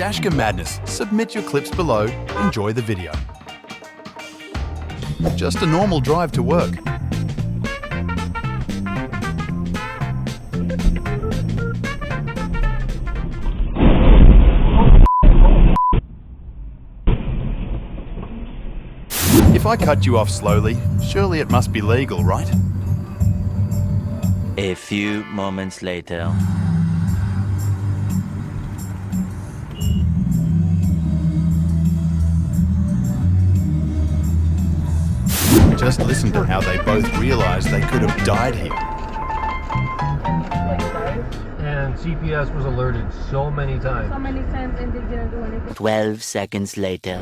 Dashcam madness. Submit your clips below. Enjoy the video. Just a normal drive to work. If I cut you off slowly, surely it must be legal, right? A few moments later. Just listen to how they both realized they could have died here. And CPS was alerted so many times. So many times and they didn't do anything. 12 seconds later.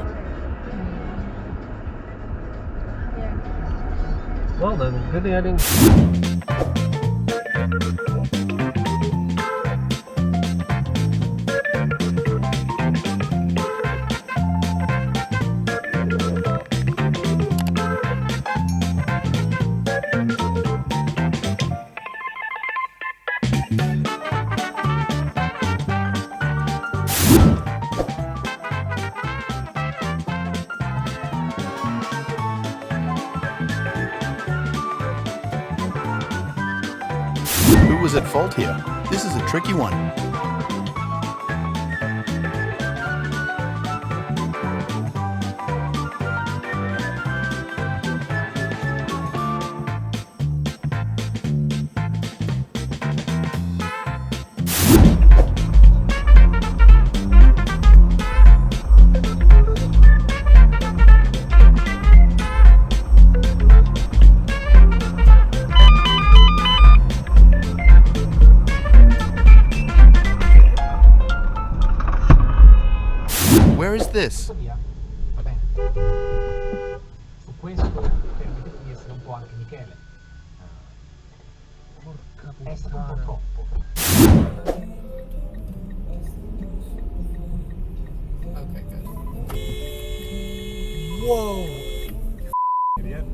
Yeah. Well then, good thing I didn't. Who was at fault here? This is a tricky one. Where is this? Va bene. Su questo permettete di essere un po' anche Michele. Porca È stato un po' puttana. troppo. Okay, good. Whoa! Idiot.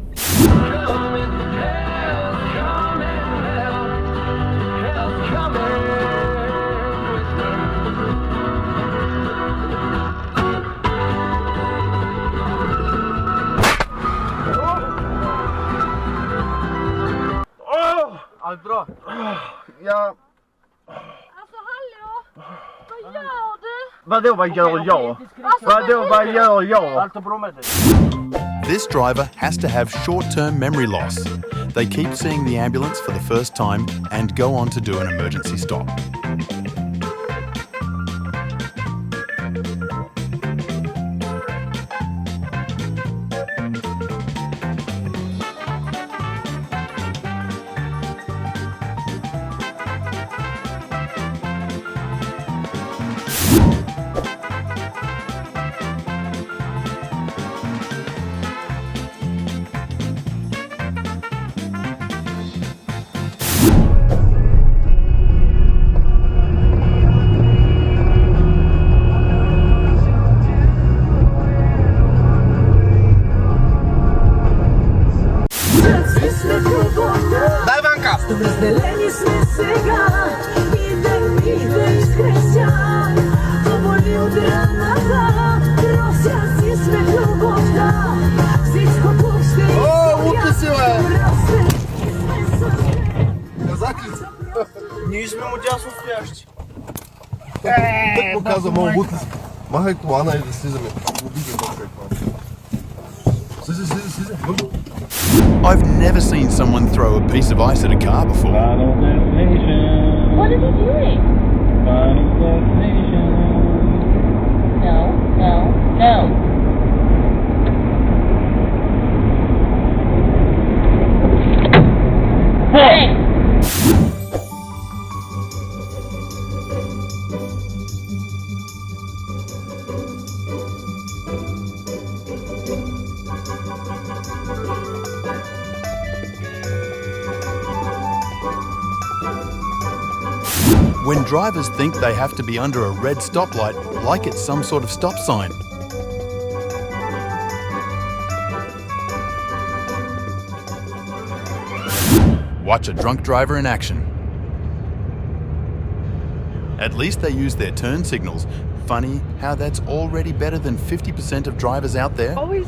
Allt bra? Ja, Alltså hallå! Vad gör du? Vadå, vad gör jag? Alltså, Vadå, vad gör jag? allt är bra med dig. This driver has to have short-term memory loss. They keep seeing the ambulance for the first time and go on to do an emergency stop. Daj Wanka! Разделени сме сега, идем изкресям, поволи от раната, просяци сме любовта, всичко тук ще О, лука си, бе! разделени сме съвсем. Казаки! Ние сме му дясно стоящи. Так му каза, много лука си. Махай колана и да слизаме. Обидим го човек. Слизай, бързо. I've never seen someone throw a piece of ice at a car before. What is he doing? No, no, no. Hey! When drivers think they have to be under a red stoplight like it's some sort of stop sign. Watch a drunk driver in action. At least they use their turn signals. Funny how that's already better than 50% of drivers out there? Always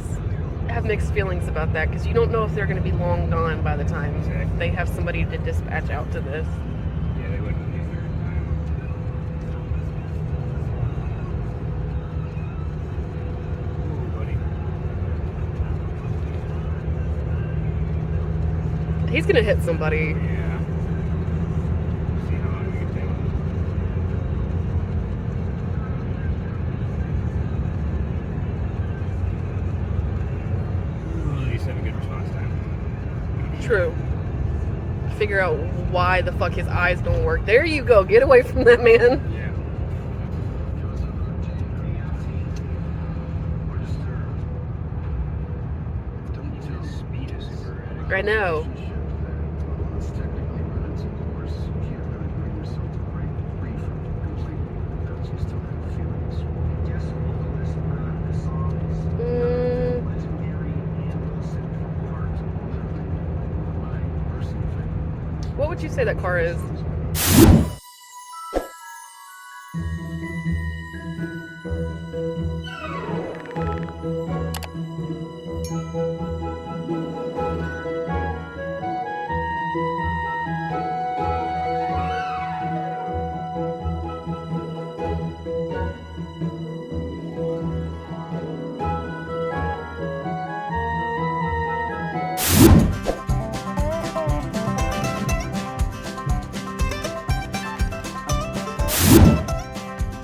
have mixed feelings about that because you don't know if they're going to be long gone by the time they have somebody to dispatch out to this. Yeah, they wouldn't. Ooh, buddy. He's going to hit somebody. Yeah. See how long we can take. Ooh, at least have a good response time. True. Figure out why the fuck his eyes don't work. There you go. Get away from that man. Yeah. Don't tell speed is super erratic. I know. What would you say that car is?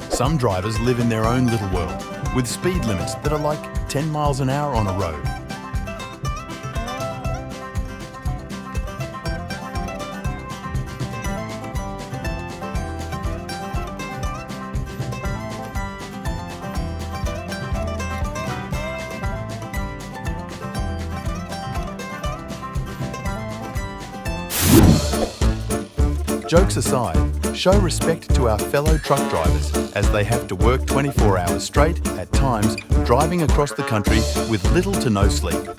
Some drivers live in their own little world, with speed limits that are like 10 miles an hour on a road. Jokes aside, show respect to our fellow truck drivers as they have to work 24 hours straight, at times driving across the country with little to no sleep.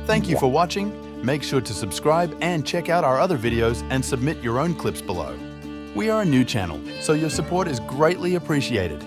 Thank you for watching. Make sure to subscribe and check out our other videos and submit your own clips below. We are a new channel, so your support is greatly appreciated.